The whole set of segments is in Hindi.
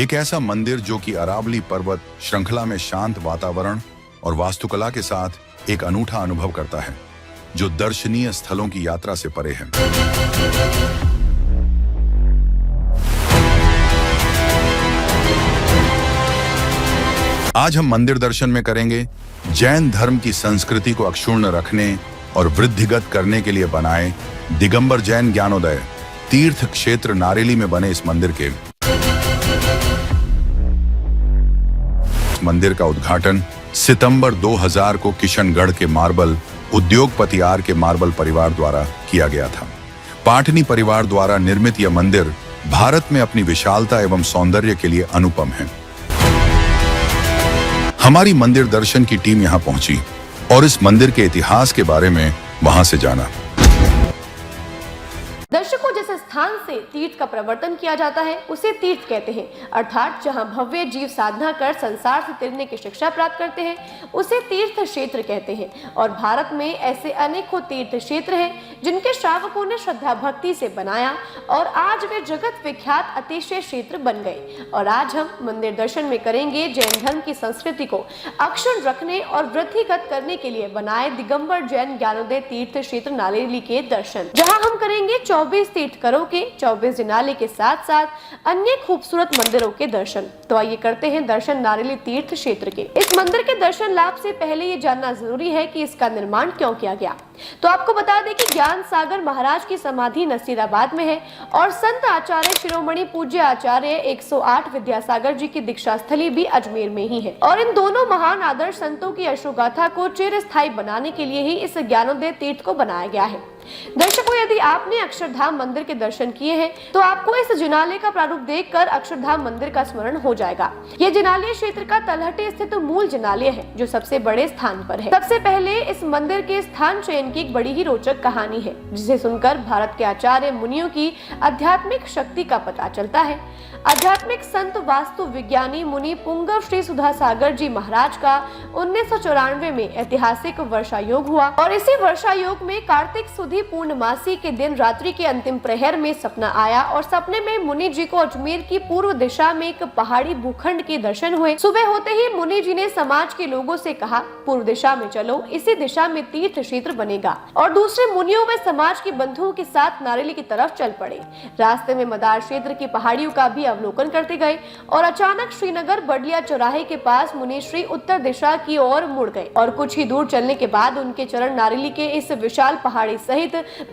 एक ऐसा मंदिर जो कि अरावली पर्वत श्रृंखला में शांत वातावरण और वास्तुकला के साथ एक अनूठा अनुभव करता है, जो दर्शनीय स्थलों की यात्रा से परे है। आज हम मंदिर दर्शन में करेंगे जैन धर्म की संस्कृति को अक्षुण्ण रखने और वृद्धिगत करने के लिए बनाए दिगंबर जैन ज्ञानोदय तीर्थ क्षेत्र नारेली में बने इस मंदिर का उद्घाटन सितंबर 2000 को किशनगढ़ के मार्बल उद्योगपति आर के मार्बल परिवार द्वारा किया गया था। पाटनी परिवार द्वारा निर्मित यह मंदिर भारत में अपनी विशालता एवं सौंदर्य के लिए अनुपम है। हमारी मंदिर दर्शन की टीम यहां पहुंची और इस मंदिर के इतिहास के बारे में वहां से जाना। दर्शकों, जिस स्थान से तीर्थ का प्रवर्तन किया जाता है उसे तीर्थ कहते हैं, अर्थात जहां भव्य जीव साधना कर संसार से तिरने की शिक्षा प्राप्त करते हैं उसे तीर्थ क्षेत्र कहते हैं। और भारत में ऐसे अनेकों तीर्थ क्षेत्र हैं जिनके श्रावकों ने श्रद्धा भक्ति से बनाया और आज वे जगत विख्यात अतिशय क्षेत्र बन गए। और आज हम मंदिर दर्शन में करेंगे जैन धर्म की संस्कृति को अक्षुण्ण रखने और वृद्धिगत करने के लिए बनाए दिगंबर जैन ज्ञानोदय तीर्थ क्षेत्र नारेली के दर्शन, जहाँ हम करेंगे 24 तीर्थंकरों के 24 जिनालय के साथ साथ अन्य खूबसूरत मंदिरों के दर्शन। तो आइए करते हैं दर्शन नारेली तीर्थ क्षेत्र के। इस मंदिर के दर्शन लाभ से पहले ये जानना जरूरी है कि इसका निर्माण क्यों किया गया। तो आपको बता दें कि ज्ञान सागर महाराज की समाधि नसीराबाद में है और संत आचार्य शिरोमणि पूज्य आचार्य 108 विद्यासागर जी की दीक्षा स्थली भी अजमेर में ही है। और इन दोनों महान आदर्श संतों की यशोगाथा को चिरस्थायी बनाने के लिए ही इस ज्ञानोदय तीर्थ को बनाया गया है। दर्शकों, यदि आपने अक्षरधाम मंदिर के दर्शन किए हैं तो आपको इस जिनालय का प्रारूप देखकर अक्षरधाम मंदिर का स्मरण हो जाएगा। यह जिनालय क्षेत्र का तलहटी स्थित मूल जिनालय है जो सबसे बड़े स्थान पर है। सबसे पहले इस मंदिर के स्थान चयन की एक बड़ी ही रोचक कहानी है, जिसे सुनकर भारत के आचार्य मुनियों की आध्यात्मिक शक्ति का पता चलता है। आध्यात्मिक संत वास्तु विज्ञानी मुनि पुंगव श्री सुधासागर जी महाराज का 1994 में ऐतिहासिक वर्षा योग हुआ और इसी वर्षा योग में कार्तिक सुधी पूर्णमासी के दिन रात्रि के अंतिम प्रहर में सपना आया और सपने में मुनि जी को अजमेर की पूर्व दिशा में एक पहाड़ी भूखंड के दर्शन हुए। सुबह होते ही मुनि जी ने समाज के लोगों से कहा, पूर्व दिशा में चलो, इसी दिशा में तीर्थ क्षेत्र बनेगा। और दूसरे मुनियों व समाज के बंधुओं के साथ नारेली की तरफ चल पड़े। रास्ते में मदार क्षेत्र की पहाड़ियों का भी अवलोकन करते गए और अचानक श्रीनगर बडलिया चौराहे के पास मुनि श्री उत्तर दिशा की ओर मुड़ गए और कुछ ही दूर चलने के बाद उनके चरण नारेली के इस विशाल पहाड़ी सहित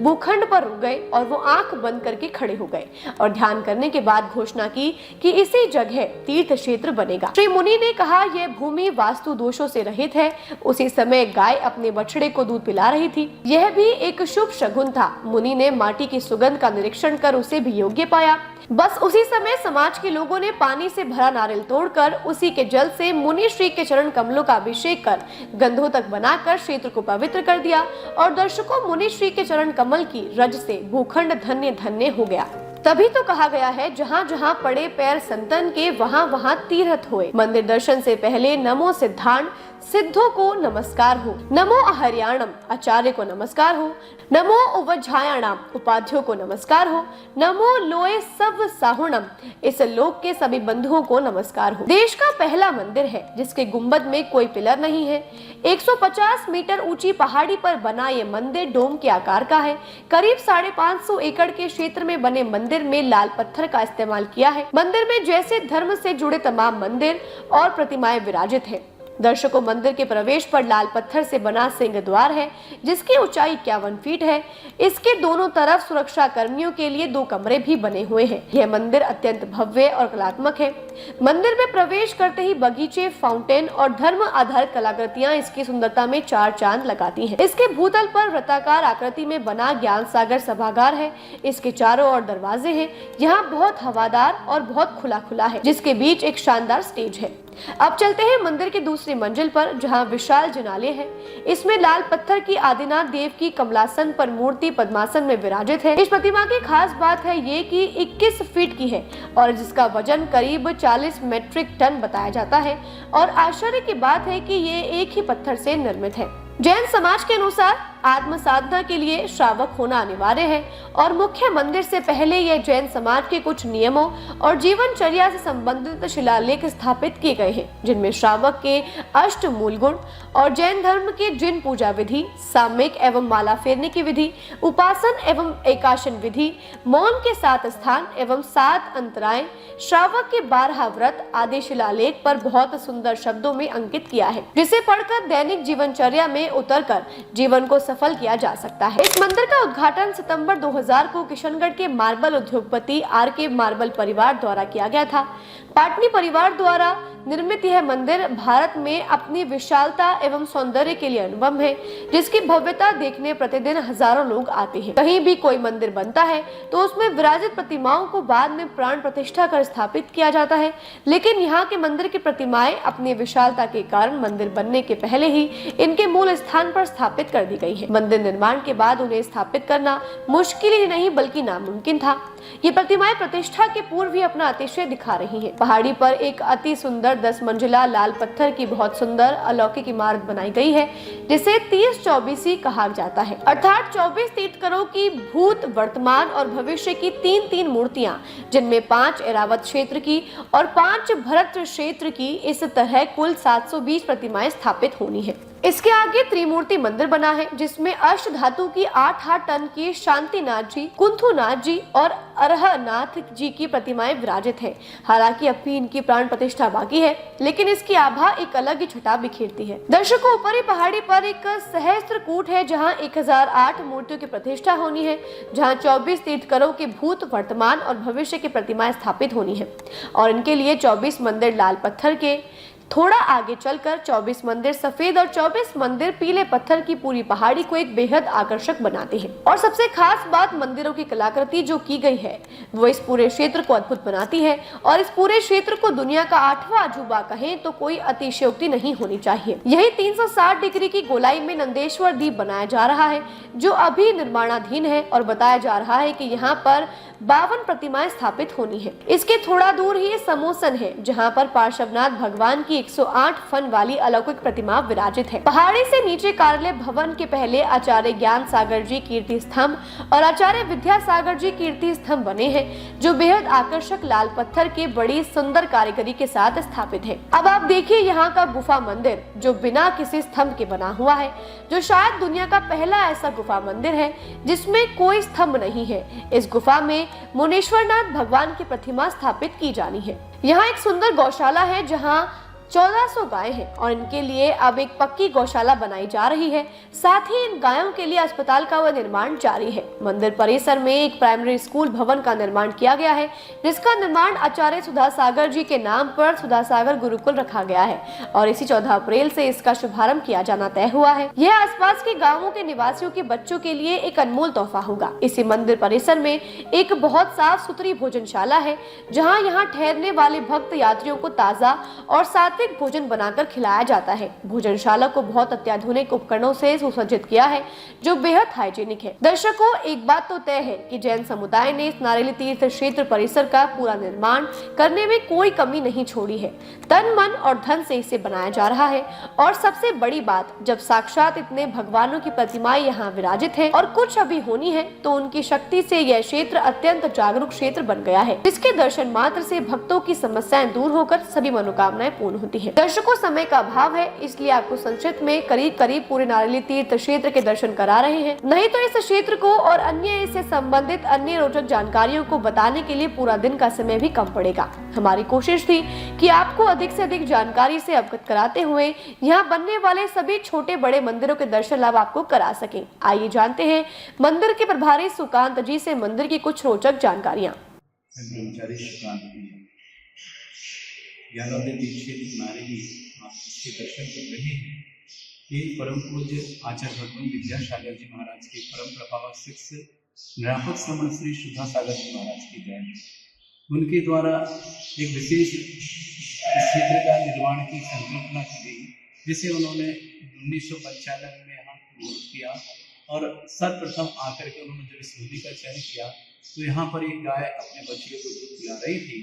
भूखंड पर रुक गए और वो आंख बंद करके खड़े हो गए और ध्यान करने के बाद घोषणा की कि इसी जगह तीर्थ क्षेत्र बनेगा। श्री मुनि ने कहा, यह भूमि वास्तु दोषों से रहित है। उसी समय गाय अपने बछड़े को दूध पिला रही थी, यह भी एक शुभ शगुन था। मुनि ने माटी की सुगंध का निरीक्षण कर उसे भी योग्य पाया। बस उसी समय समाज के लोगों ने पानी से भरा नारियल तोड़कर उसी के जल से मुनि श्री के चरण कमलों का अभिषेक कर गंधोतक बनाकर क्षेत्र को पवित्र कर दिया और दर्शकों, मुनि श्री के चरण कमल की रज से भूखंड धन्य धन्य हो गया। तभी तो कहा गया है, जहाँ जहाँ पड़े पैर संतन के वहाँ वहाँ तीर्थ होए। मंदिर दर्शन से पहले नमो सिद्धांत सिद्धों को नमस्कार हो, नमो अहर्याणम आचार्य को नमस्कार हो, नमो उवज्झायाणाम उपाध्यों को नमस्कार हो, नमो लोए सब साहुणम इस लोक के सभी बंधुओं को नमस्कार हो। देश का पहला मंदिर है जिसके गुंबद में कोई पिलर नहीं है। 150 मीटर ऊंची पहाड़ी पर बना ये मंदिर डोम के आकार का है। करीब 550 एकड़ के क्षेत्र में बने मंदिर में लाल पत्थर का इस्तेमाल किया है। मंदिर में जैसे धर्म से जुड़े तमाम मंदिर और प्रतिमाएं विराजित है। दर्शकों, मंदिर के प्रवेश पर लाल पत्थर से बना सिंह द्वार है जिसकी ऊंचाई 51 फीट है। इसके दोनों तरफ सुरक्षा कर्मियों के लिए 2 कमरे भी बने हुए हैं। यह मंदिर अत्यंत भव्य और कलात्मक है। मंदिर में प्रवेश करते ही बगीचे, फाउंटेन और धर्म आधारित कलाकृतियां इसकी सुंदरता में 4 चांद लगाती हैं। इसके भूतल पर वृत्ताकार आकृति में बना ज्ञान सागर सभागार है। इसके चारों ओर दरवाजे हैं। यहाँ बहुत हवादार और बहुत खुला है, जिसके बीच एक शानदार स्टेज है। अब चलते हैं मंदिर की दूसरी मंजिल पर, जहां विशाल जिनालय है। इसमें लाल पत्थर की आदिनाथ देव की कमलासन पर मूर्ति पद्मासन में विराजित है। इस प्रतिमा की खास बात है ये कि 21 फीट की है और जिसका वजन करीब 40 मेट्रिक टन बताया जाता है। और आश्चर्य की बात है कि ये एक ही पत्थर से निर्मित है। जैन समाज के अनुसार आत्म साधना के लिए श्रावक होना अनिवार्य है और मुख्य मंदिर से पहले यह जैन समाज के कुछ नियमों और जीवनचर्या से संबंधित शिलालेख स्थापित किए गए हैं, जिनमें श्रावक के अष्ट मूल गुण और जैन धर्म के जिन पूजा विधि, सामयिक एवं माला फेरने की विधि, उपासन एवं एकाशन विधि, मौन के 7 स्थान एवं 7 अंतराएं, श्रावक के 12 व्रत आदि शिलालेख पर बहुत सुंदर शब्दों में अंकित किया है, जिसे पढ़कर दैनिक जीवनचर्या में उतरकर जीवन को सफल किया जा सकता है। इस मंदिर का उद्घाटन सितंबर 2000 को किशनगढ़ के मार्बल उद्योगपति आर.के. मार्बल परिवार द्वारा किया गया था। पाटनी परिवार द्वारा निर्मित यह मंदिर भारत में अपनी विशालता एवं सौंदर्य के लिए अनुपम है, जिसकी भव्यता देखने प्रतिदिन हजारों लोग आते हैं। कहीं भी कोई मंदिर बनता है तो उसमें विराजित प्रतिमाओं को बाद में प्राण प्रतिष्ठा कर स्थापित किया जाता है, लेकिन यहाँ के मंदिर की प्रतिमाएं अपनी विशालता के कारण मंदिर बनने के पहले ही इनके मूल स्थान पर स्थापित कर दी गई है। मंदिर निर्माण के बाद उन्हें स्थापित करना मुश्किल ही नहीं बल्कि नामुमकिन था। ये प्रतिमाएं प्रतिष्ठा के पूर्व ही अपना अतिशय दिखा रही हैं। पहाड़ी पर एक अति सुंदर 10 मंजिला लाल पत्थर की बहुत सुंदर अलौकिक इमारत बनाई गई है, जिसे 30-24 कहा जाता है, अर्थात 24 तीर्थंकरों की भूत, वर्तमान और भविष्य की 3-3 मूर्तियां, जिनमें 5 एरावत क्षेत्र की और 5 भरत क्षेत्र की, इस तरह कुल 720 प्रतिमाएं स्थापित होनी है। इसके आगे त्रिमूर्ति मंदिर बना है, जिसमें अष्ट धातु की 8 टन की शांतिनाथ जी, कुंथुनाथ जी और अरहनाथ जी की प्रतिमाएं विराजित हैं। हालांकि अब भी इनकी प्राण प्रतिष्ठा बाकी है, लेकिन इसकी आभा एक अलग ही छटा बिखेरती है। दर्शकों, ऊपरी पहाड़ी पर एक सहस्त्रकूट है, जहां 1008 मूर्तियों की प्रतिष्ठा होनी है, जहां 24 तीर्थंकरों के भूत, वर्तमान और भविष्य की प्रतिमाएं स्थापित होनी है और इनके लिए 24 मंदिर लाल पत्थर के, थोड़ा आगे चलकर 24 मंदिर सफेद और 24 मंदिर पीले पत्थर की पूरी पहाड़ी को एक बेहद आकर्षक बनाते हैं। और सबसे खास बात मंदिरों की कलाकृति जो की गई है वो इस पूरे क्षेत्र को अद्भुत बनाती है और इस पूरे क्षेत्र को दुनिया का 8वां अजूबा कहें तो कोई अतिशयोक्ति नहीं होनी चाहिए। यही 360 डिग्री की गोलाई में नंदेश्वर द्वीप बनाया जा रहा है, जो अभी निर्माणाधीन है और बताया जा रहा है कि यहाँ पर 52 प्रतिमाएं स्थापित होनी है। इसके थोड़ा दूर ही समोसन है, जहाँ पर पार्श्वनाथ भगवान की 108 फन वाली अलौकिक प्रतिमा विराजित है। पहाड़ी से नीचे कार्यालय भवन के पहले आचार्य ज्ञान सागर जी कीर्ति स्तंभ और आचार्य विद्यासागर जी कीर्ति स्तंभ बने हैं, जो बेहद आकर्षक लाल पत्थर के बड़ी सुंदर कारीगरी के साथ स्थापित है। अब आप देखिए यहाँ का गुफा मंदिर, जो बिना किसी स्तंभ के बना हुआ है, जो शायद दुनिया का पहला ऐसा गुफा मंदिर है जिसमें कोई स्तंभ नहीं है। इस गुफा में मुनीश्वरनाथ भगवान की प्रतिमा स्थापित की जानी है। यहाँ एक सुंदर गौशाला है, जहाँ 1400 गायें हैं और इनके लिए अब एक पक्की गौशाला बनाई जा रही है। साथ ही इन गायों के लिए अस्पताल का वह निर्माण जारी है। मंदिर परिसर में एक प्राइमरी स्कूल भवन का निर्माण किया गया है, जिसका निर्माण आचार्य सुधासागर जी के नाम पर सुधासागर गुरुकुल रखा गया है और इसी 14 अप्रैल से इसका शुभारंभ किया जाना तय हुआ है। यह आसपास के गाँवों के निवासियों के बच्चों के लिए एक अनमोल तोहफा होगा। इसी मंदिर परिसर में एक बहुत साफ सुथरी भोजनशाला है, जहाँ यहाँ ठहरने वाले भक्त यात्रियों को ताजा और साथ भोजन बनाकर खिलाया जाता है। भोजनशाला को बहुत अत्याधुनिक उपकरणों से सुसज्जित किया है, जो बेहद हाइजीनिक है। दर्शकों, एक बात तो तय है कि जैन समुदाय ने इस नारेली तीर्थ क्षेत्र परिसर का पूरा निर्माण करने में कोई कमी नहीं छोड़ी है। तन, मन और धन से इसे बनाया जा रहा है और सबसे बड़ी बात, जब साक्षात इतने भगवानों की प्रतिमाएं यहाँ विराजित है और कुछ अभी होनी है, तो उनकी शक्ति से यह क्षेत्र अत्यंत जागरूक क्षेत्र बन गया है, जिसके दर्शन मात्र से भक्तों की समस्याएं दूर होकर सभी मनोकामनाएं पूर्ण होती है। दर्शकों, समय का अभाव है, इसलिए आपको संक्षिप्त में करीब पूरे नारेली तीर्थ क्षेत्र के दर्शन करा रहे हैं। नहीं तो इस क्षेत्र को और अन्य इससे संबंधित अन्य रोचक जानकारियों को बताने के लिए पूरा दिन का समय भी कम पड़ेगा। हमारी कोशिश थी कि आपको अधिक से अधिक जानकारी से अवगत कराते हुए यहाँ बनने वाले सभी छोटे बड़े मंदिरों के दर्शन लाभ आपको करा सके। आइए जानते हैं मंदिर के प्रभारी सुकांत जी से मंदिर की कुछ रोचक जानकारियाँ। ज्ञानोदय दीक्षित नारेली आप इसके दर्शन कर रहे हैं। ये परम पूज्य आचार्य भगवान विद्यासागर जी महाराज के परम प्रभावक शिष्य निरापद श्रमण श्री सुधासागर जी महाराज की जयंती, उनके द्वारा एक विशेष क्षेत्र का निर्माण की संकल्पना की गई, जिसे उन्होंने 1995 में यहाँ पूर्ण किया और सर्वप्रथम आकर के उन्होंने जब इस भूमि का चयन किया तो यहाँ पर एक गाय अपने बच्चे को दूध पिला रही थी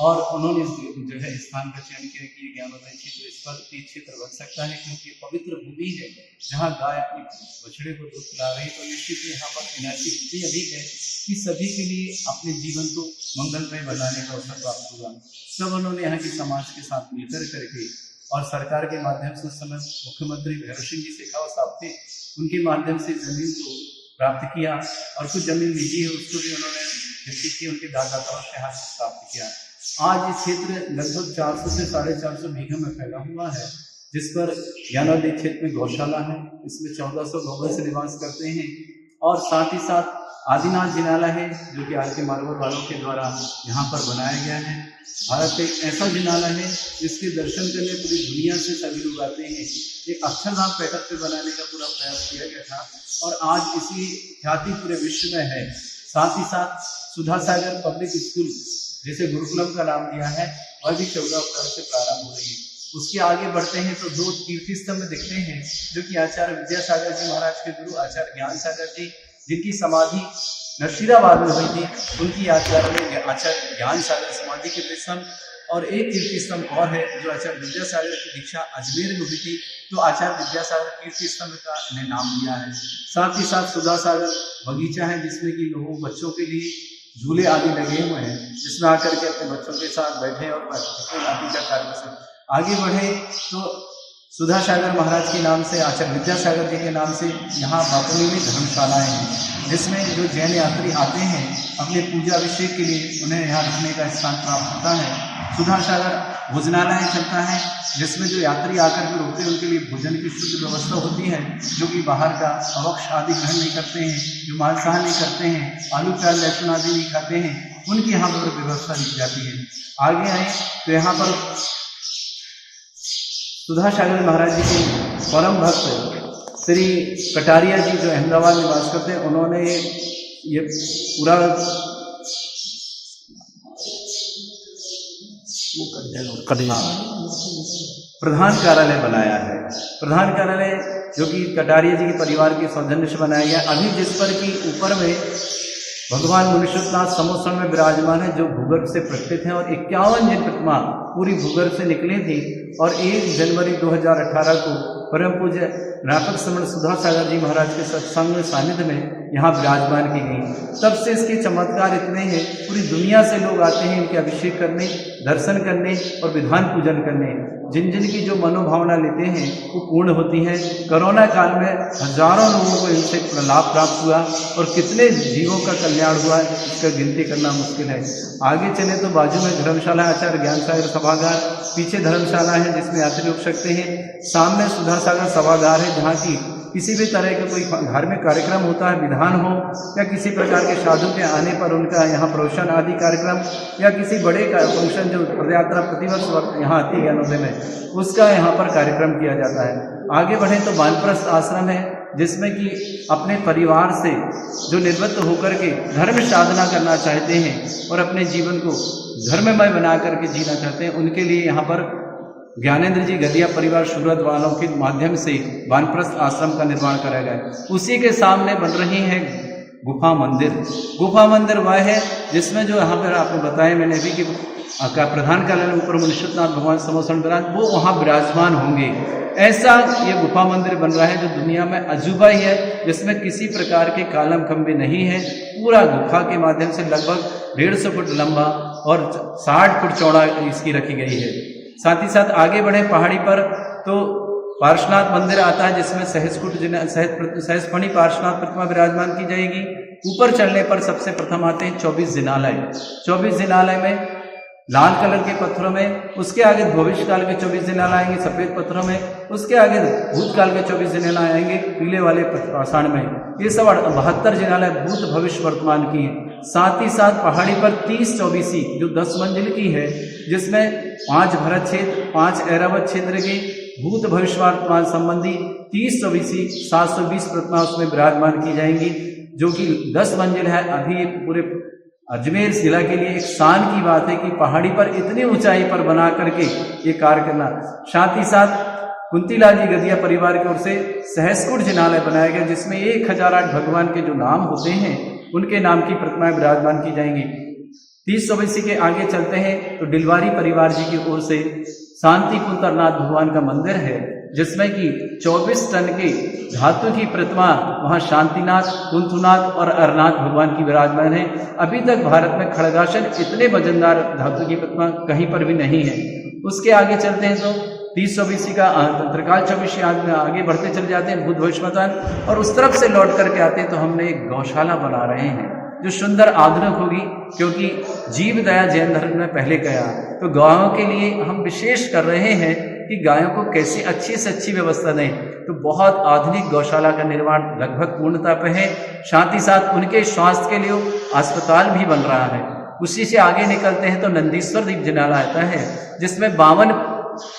और उन्होंने जो है स्थान का चयन किया कि ज्ञानोदय क्षेत्र इस पर तीर्थ क्षेत्र बन सकता है, क्योंकि पवित्र भूमि है जहाँ गाय अपने बछड़े को दूध पिला रही, तो निश्चित ही यहाँ पर एनर्जी इतनी अधिक है कि सभी के लिए अपने जीवन को मंगलमय बनाने का अवसर प्राप्त हुआ। सब उन्होंने यहाँ के समाज के साथ मिलकर करके और सरकार के माध्यम से उस समय मुख्यमंत्री भैरव सिंह जी शेखावत साहब थे, उनके माध्यम से जमीन को प्राप्त किया और कुछ जमीन निजी है उसको भी उन्होंने खेती की, उनके दादाताओं से हाथ प्राप्त किया। आज ये क्षेत्र लगभग 400 से 450 बीघा में फैला हुआ है, जिस पर ज्ञानोदय क्षेत्र में गौशाला है, इसमें 1400 गौवंश निवास करते हैं और साथ ही साथ आदिनाथ जिनालय है जो कि आज के मारवाड़ वालों के द्वारा यहाँ पर बनाया गया है। भारत का एक ऐसा जिनालय है जिसके दर्शन करने पूरी दुनिया से सभी लोग आते हैं। एक अक्षरधाम पैटर्न पे बनाने का पूरा प्रयास किया गया था और आज इसकी ख्याति पूरे विश्व में है। साथ ही साथ सुधा सागर पब्लिक स्कूल जिसे गुरुकुलम का नाम दिया है वह भी 14 अप्रैल से प्रारंभ हो रही है। उसके आगे बढ़ते हैं तो 2 तीर्थ स्तंभ दिखते हैं जो कि आचार्य विद्यासागर जी महाराज के गुरु आचार्य ज्ञान सागर जी, जिनकी समाधि नरसिंहाबाद में हुई थी, उनकी यादगार में आचार्य ज्ञान सागर समाधि के स्तंभ और एक तीर्थ स्तंभ और है जो आचार्य विद्यासागर की दीक्षा अजमेर में हुई थी, तो आचार्य विद्यासागर तीर्थ स्तंभ का इन्हें नाम दिया है। साथ ही साथ सुधा सागर बगीचा है जिसमें कि लोगों बच्चों के लिए झूले आदि लगे हुए हैं, जिसमें आकर के अपने बच्चों के साथ बैठे और आदि का कार्यक्रम आगे बढ़े। तो सुधा सागर महाराज के नाम से आचार्य विद्यासागर जी के नाम से यहाँ बापुनी में धर्मशालाएं हैं, जिसमें जो जैन यात्री आते हैं अपने पूजा अभिषेक के लिए उन्हें यहाँ रुकने का स्थान प्राप्त होता है। सुधा सागर भोजनालय चलता है जिसमें जो यात्री आकर के रुकते हैं उनके लिए भोजन की शुद्ध व्यवस्था होती है, जो कि बाहर का अवक्ष आदि ग्रहण नहीं करते हैं, जो मांसाहार नहीं करते हैं, आलू प्याज लहसुन आदि नहीं खाते हैं, उनकी यहाँ पर व्यवस्था की जाती है। आगे आए तो यहाँ पर सुधा सागर महाराज जी के परम भक्त श्री कटारिया जी जो अहमदाबाद में वास करते हैं, उन्होंने ये पूरा प्रधान कार्यालय बनाया है। प्रधान कार्यालय जो कि कटारिया जी के परिवार के सौजन्य से बनाया गया, अभी जिस पर कि ऊपर में भगवान मुनीश्वरनाथ समोसन में विराजमान है जो भूगर्भ से प्रकटित है और 51 जिन प्रतिमा पूरी भूगर्भ से निकली थी और 1 जनवरी 2018 को परम पूज्य रापक श्रमण सुधा सागर जी महाराज के सत्संग में सानिध्य में यहाँ विराजमान की गई। तब से इसके चमत्कार इतने हैं, पूरी दुनिया से लोग आते हैं इनके अभिषेक करने, दर्शन करने और विधान पूजन करने। जिन जिन की जो मनोभावना लेते हैं वो पूर्ण होती है। कोरोना काल में हजारों लोगों को इनसे लाभ प्राप्त हुआ और कितने जीवों का कल्याण हुआ इसका गिनती करना मुश्किल है। आगे चले तो बाजू में धर्मशाला आचार्य ज्ञान सागर सभागार, पीछे धर्मशाला है जिसमें यात्री रुक सकते हैं, सामने सुधा सागर सभागार है जहाँ की किसी भी तरह का कोई धार्मिक कार्यक्रम होता है, विधान हो या किसी प्रकार के साधु के आने पर उनका यहाँ प्रवचन आदि कार्यक्रम या किसी बड़े फंक्शन जो पदयात्रा प्रतिवर्ष वक्त यहाँ आती है ज्ञानोदय में, उसका यहाँ पर कार्यक्रम किया जाता है। आगे बढ़े तो वानप्रस्थ आश्रम है जिसमें कि अपने परिवार से जो निवृत्त होकर के धर्म साधना करना चाहते हैं और अपने जीवन को धर्ममय बना करके जीना चाहते हैं, उनके लिए यहाँ पर ज्ञानेंद्र जी गदिया परिवार सूरत वालों के माध्यम से वानप्रस्थ आश्रम का निर्माण कराया गया। उसी के सामने बन रही है गुफा मंदिर। गुफा मंदिर वह है जिसमें जो यहाँ पर आपको बताया मैंने भी कि प्रधान कार्यालय ऊपर मुनीश्वरनाथ भगवान समोसन विराज वो वहाँ विराजमान होंगे। ऐसा ये गुफा मंदिर बन रहा है जो दुनिया में अजूबा ही है, जिसमें किसी प्रकार के कालम खंबे नहीं है। पूरा गुफा के माध्यम से लगभग 150 फुट लंबा और 60 फुट चौड़ा इसकी रखी गई है। साथ ही साथ आगे बढ़े पहाड़ी पर तो पार्श्वनाथ मंदिर आता है जिसमें सहस्रफणी पार्श्वनाथ प्रतिमा विराजमान की जाएगी। ऊपर चलने पर सबसे प्रथम आते हैं 24 जिनालय। 24 जिनालय में लाल कलर के पत्थरों में, उसके आगे भविष्य काल के 24 जिनालय आएंगे सफेद पत्थरों में, उसके आगे भूतकाल के 24 जिनालय आएंगे पीले वाले पाषाण में। ये सब 72 जिनालय भूत भविष्य वर्तमान की हैं। साथ ही साथ पहाड़ी पर 30 चौबीसी जो 10 मंजिल की है, जिसमें 5 भरत क्षेत्र, 5 ऐरावत क्षेत्र के भूत भविष्य वर्तमान संबंधी 30 चौबीसी 720 प्रतिमा उसमें विराजमान की जाएंगी, जो कि 10 मंजिल है। अभी पूरे अजमेर जिला के लिए एक शान की बात है कि पहाड़ी पर इतनी ऊंचाई पर बना करके ये कार्य करना। साथ ही साथ कुंतीलाल जी गदिया परिवार की ओर से सहस्कुट जिनालय बनाया गया जिसमें 1008 भगवान के जो नाम होते हैं उनके नाम की प्रतिमाएं विराजमान की जाएंगी। 30 ओबीसी के आगे चलते हैं तो डिलवारी परिवार जी की ओर से शांति कुंतरनाथ भगवान का मंदिर है, जिसमें कि 24 टन की धातु की प्रतिमा वहां शांतिनाथ, कुंथुनाथ और अरनाथ भगवान की विराजमान है। अभी तक भारत में खड़गासन इतने वजनदार धातु की प्रतिमा कहीं पर भी नहीं है। उसके आगे चलते हैं तो 30 ओबीसी का त्रिकाल 24 आगे बढ़ते चले जाते हैं, बुद्ध भविष्य मैदान, और उस तरफ से लौट करके आते हैं तो हमने एक गौशाला बना रहे हैं जो सुंदर आधुनिक होगी, क्योंकि जीव दया जैन धर्म में पहले गया। तो गायों के लिए हम विशेष कर रहे हैं कि गायों को कैसे अच्छी से अच्छी व्यवस्था दें। तो बहुत आधुनिक गौशाला का निर्माण लगभग पूर्णता पे है। साथ ही साथ उनके स्वास्थ्य के लिए अस्पताल भी बन रहा है। उसी से आगे निकलते हैं तो नंदीश्वर दीप जिनाला आता है, जिसमें 52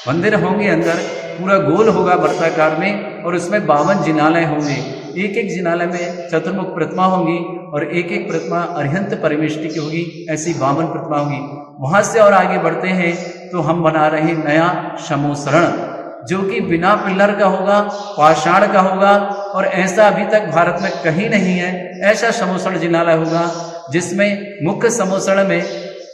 मंदिर होंगे, अंदर पूरा गोल होगा वर्ताकार में, और उसमें 52 जिनालय होंगे। एक एक जिनालय में चतुर्मुख प्रतिमा होंगी और एक एक प्रतिमा अरिहंत परमेष्टि की होगी। ऐसी 52 प्रतिमा होगी। वहां से और आगे बढ़ते हैं तो हम बना रहे हैं नया समोसरण, जो कि बिना पिल्लर का होगा, पाषाण का होगा, और ऐसा अभी तक भारत में कहीं नहीं है। ऐसा समोसरण जिनालय होगा जिसमें मुख्य समोसरण में।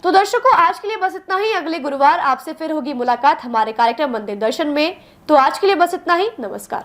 तो दर्शकों, आज के लिए बस इतना ही। अगले गुरुवार आपसे फिर होगी मुलाकात हमारे कार्यक्रम मंदिर दर्शन में। तो आज के लिए बस इतना ही। नमस्कार।